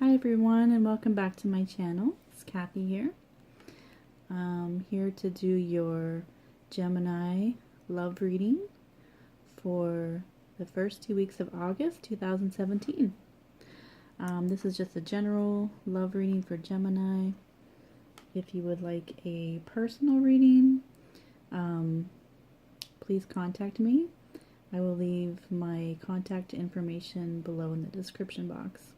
Hi everyone, and welcome back to my channel. It's Kathy here. I'm here to do your Gemini love reading for the first 2 weeks of August 2017. This is just a general love reading for Gemini. If you would like a personal reading, please contact me. I will leave my contact information below in the description box.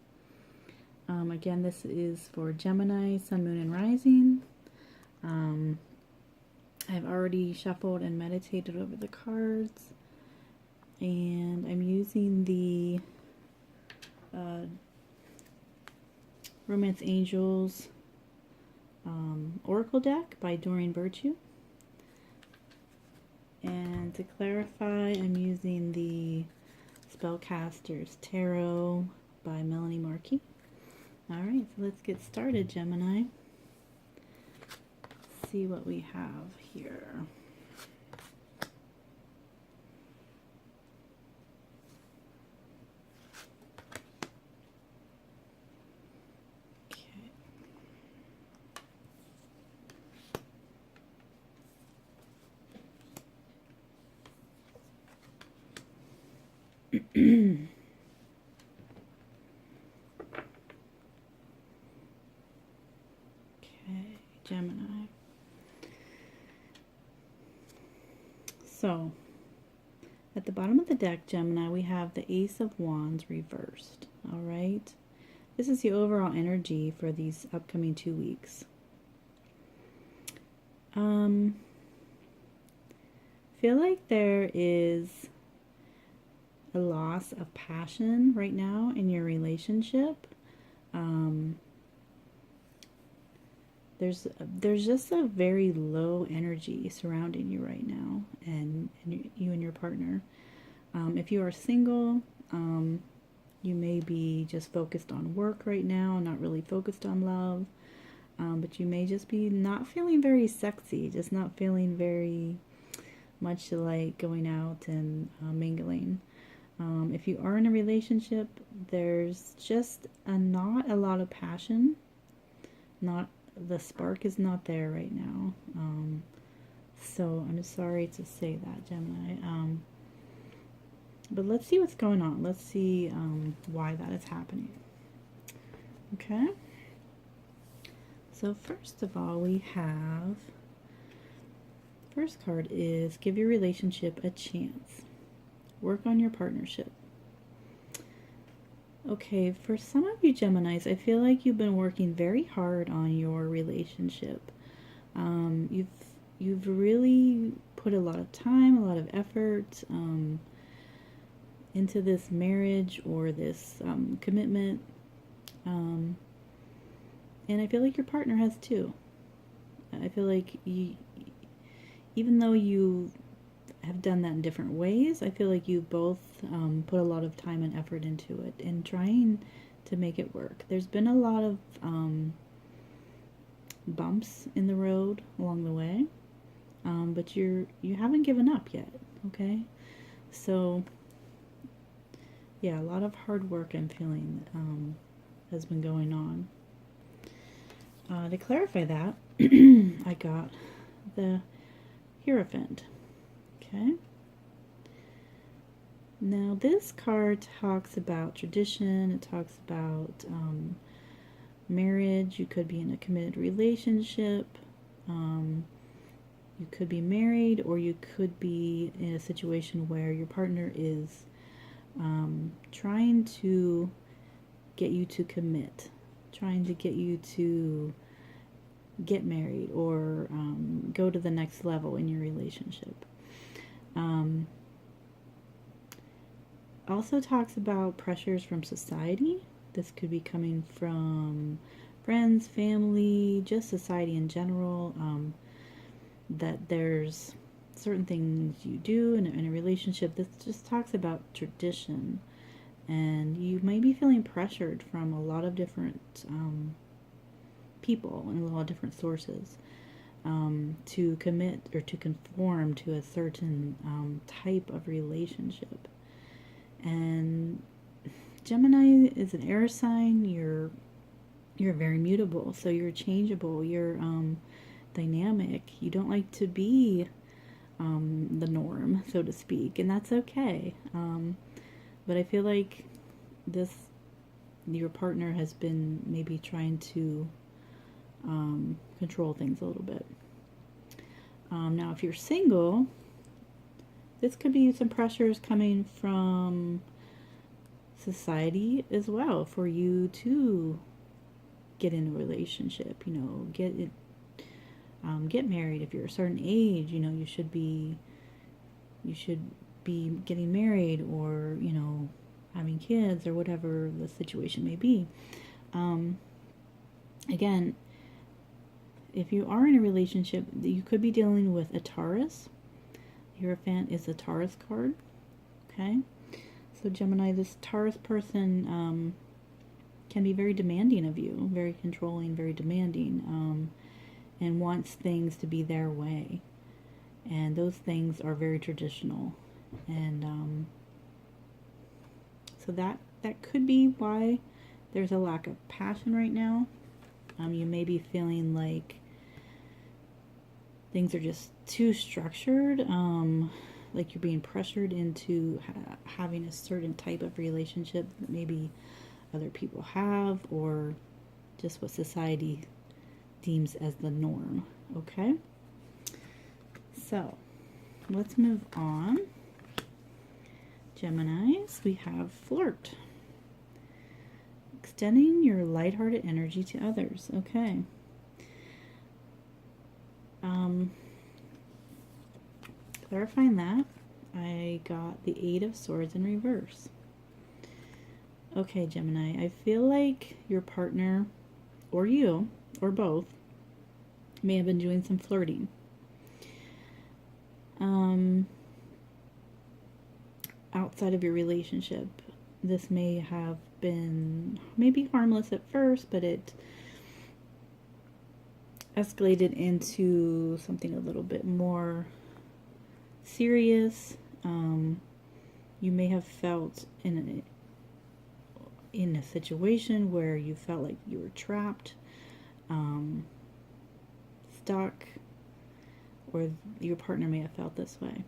Again, this is for Gemini, Sun, Moon, and Rising. I've already shuffled and meditated over the cards, and I'm using the Romance Angels Oracle deck by Doreen Virtue. And to clarify, I'm using the Spellcasters Tarot by Melanie Markey. Alright, so let's get started, Gemini. Let's see what we have here. Okay. Gemini. So, at the bottom of the deck, Gemini, we have the Ace of Wands reversed. Alright? This is the overall energy for these upcoming 2 weeks. Feel like there is a loss of passion right now in your relationship. There's just a very low energy surrounding you right now, and you and your partner. If you are single, you may be just focused on work right now, not really focused on love. But you may just be not feeling very sexy, just not feeling very much like going out and mingling. If you are in a relationship, there's just not a lot of passion. The spark is not there right now. So I'm sorry to say that, Gemini. But let's see what's going on. Let's see why that is happening. Okay. So first of all, we have, first card is give your relationship a chance. Work on your partnership. Okay, for some of you Geminis, I feel like you've been working very hard on your relationship. You've really put a lot of time, a lot of effort into this marriage or this commitment. And I feel like your partner has too. I feel like even though you have done that in different ways, I feel like you both put a lot of time and effort into it and trying to make it work. There's been a lot of bumps in the road along the way, but you haven't given up yet. Okay, so yeah, a lot of hard work I'm feeling has been going on. To clarify that, I got the Hierophant. Okay. Now this card talks about tradition. It talks about marriage. You could be in a committed relationship. You could be married, or you could be in a situation where your partner is trying to get you to commit, trying to get you to get married or go to the next level in your relationship. Also talks about pressures from society. This could be coming from friends, family, just society in general. That there's certain things you do in a relationship. This just talks about tradition, and you may be feeling pressured from a lot of different people and a lot of different sources to commit or to conform to a certain type of relationship. And Gemini is an air sign. You're you're very mutable, so you're changeable, you're dynamic. You don't like to be the norm, so to speak, and that's okay. But I feel like this, your partner has been maybe trying to control things a little bit. Now, if you're single, this could be some pressures coming from society as well for you to get in a relationship. You know, get married if you're a certain age. You know, you should be getting married, or you know, having kids, or whatever the situation may be. Again, if you are in a relationship, you could be dealing with a Taurus. Hierophant is a Taurus card. Okay, so Gemini, this Taurus person can be very demanding of you, very controlling, very demanding, and wants things to be their way. And those things are very traditional. And so that could be why there's a lack of passion right now. You may be feeling like things are just too structured, like you're being pressured into having a certain type of relationship that maybe other people have, or just what society deems as the norm. Okay, so let's move on. Geminis, we have flirt. Extending your lighthearted energy to others. Okay. Clarifying that, I got the Eight of Swords in reverse. Okay, Gemini, I feel like your partner, or you, or both, may have been doing some flirting. Outside of your relationship. This may have been maybe harmless at first, but it escalated into something a little bit more serious. You may have felt in a situation where you felt like you were trapped, stuck, or your partner may have felt this way.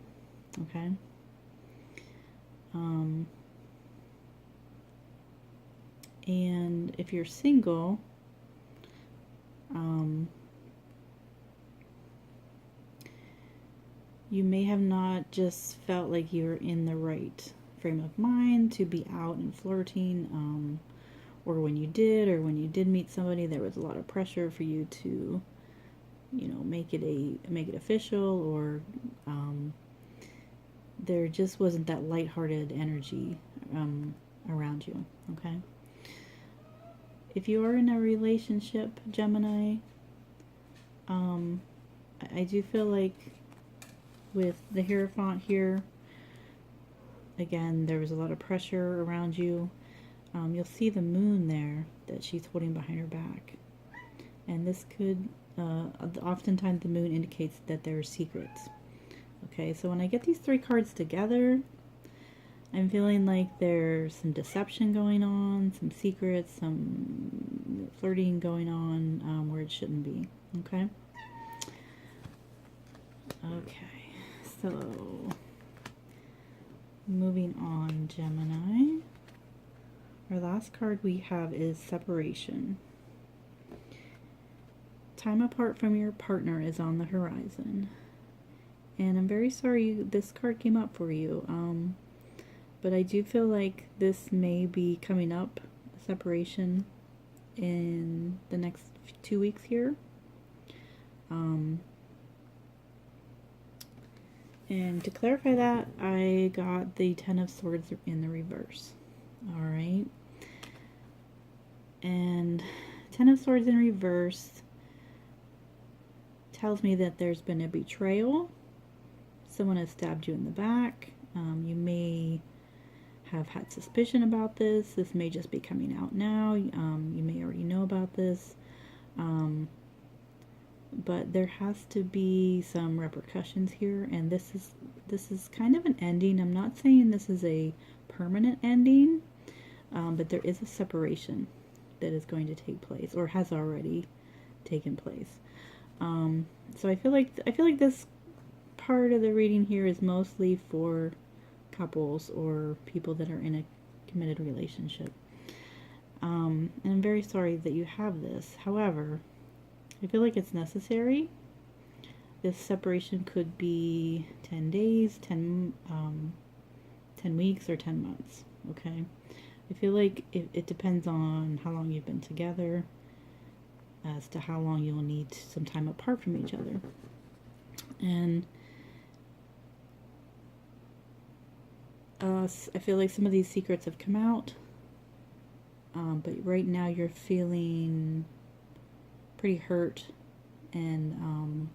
Okay. And if you're single, you may have not just felt like you're in the right frame of mind to be out and flirting, or when you did meet somebody, there was a lot of pressure for you to, you know, make it official, or there just wasn't that lighthearted energy around you. Okay. If you are in a relationship, Gemini, I do feel like with the Hierophant here, again, there was a lot of pressure around you. You'll see the moon there that she's holding behind her back. And this could, oftentimes the moon indicates that there are secrets. Okay, so when I get these three cards together, I'm feeling like there's some deception going on, some secrets, some flirting going on where it shouldn't be. Okay? Okay, so moving on, Gemini. Our last card we have is separation. Time apart from your partner is on the horizon. And I'm very sorry this card came up for you. But I do feel like this may be coming up, separation, in the next 2 weeks here. And to clarify that, I got the Ten of Swords in the reverse. Alright. And Ten of Swords in reverse tells me that there's been a betrayal. Someone has stabbed you in the back. You may have had suspicion about this. This may just be coming out now. You may already know about this. But there has to be some repercussions here, and this is kind of an ending. I'm not saying this is a permanent ending, but there is a separation. that is going to take place or has already taken place. So I feel like this part of the reading here is mostly for couples or people that are in a committed relationship. And I'm very sorry that you have this. However, I feel like it's necessary. This separation could be 10 days, 10 weeks, or 10 months, okay? I feel like it depends on how long you've been together as to how long you'll need some time apart from each other. And I feel like some of these secrets have come out, but right now you're feeling pretty hurt and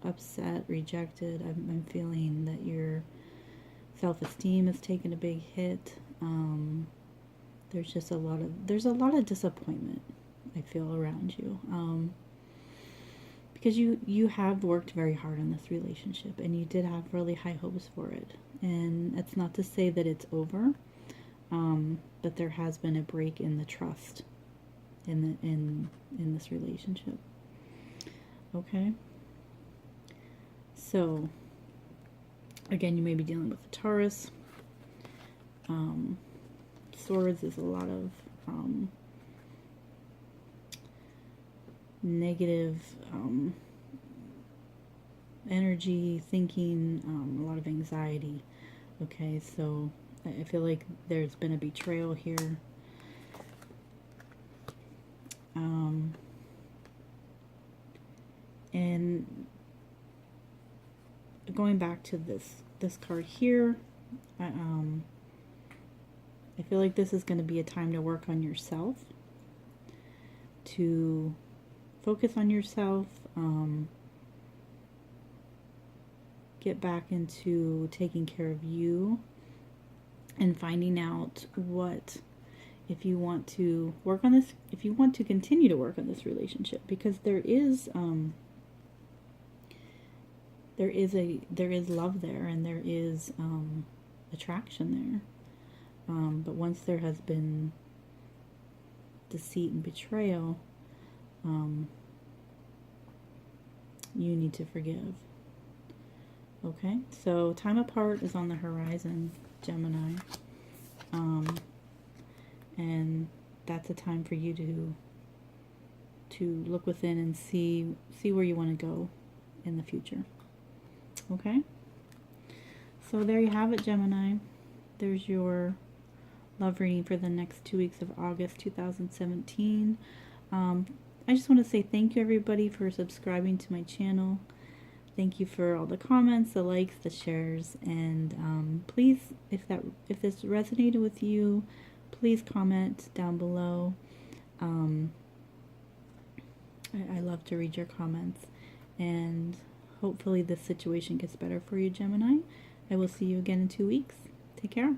upset, rejected. I'm feeling that your self-esteem has taken a big hit. There's just a lot of disappointment, I feel, around you. Because you have worked very hard on this relationship and you did have really high hopes for it. And that's not to say that it's over, but there has been a break in the trust in this relationship. Okay? So, again, you may be dealing with a Taurus. Swords is a lot of negative energy, thinking, a lot of anxiety. Okay, so I feel like there's been a betrayal here. And going back to this card here, I feel like this is going to be a time to work on yourself, to focus on yourself, get back into taking care of you and finding out what, if you want to work on this, if you want to continue to work on this relationship, because there is love there and there is attraction there, but once there has been deceit and betrayal, you need to forgive. Okay, so time apart is on the horizon, Gemini, and that's a time for you to look within and see where you want to go in the future. Okay, so there you have it, Gemini. There's your love reading for the next 2 weeks of August 2017. I just want to say thank you, everybody, for subscribing to my channel. Thank you for all the comments, the likes, the shares, and please, if this resonated with you, please comment down below. I love to read your comments, and hopefully this situation gets better for you, Gemini. I will see you again in 2 weeks. Take care.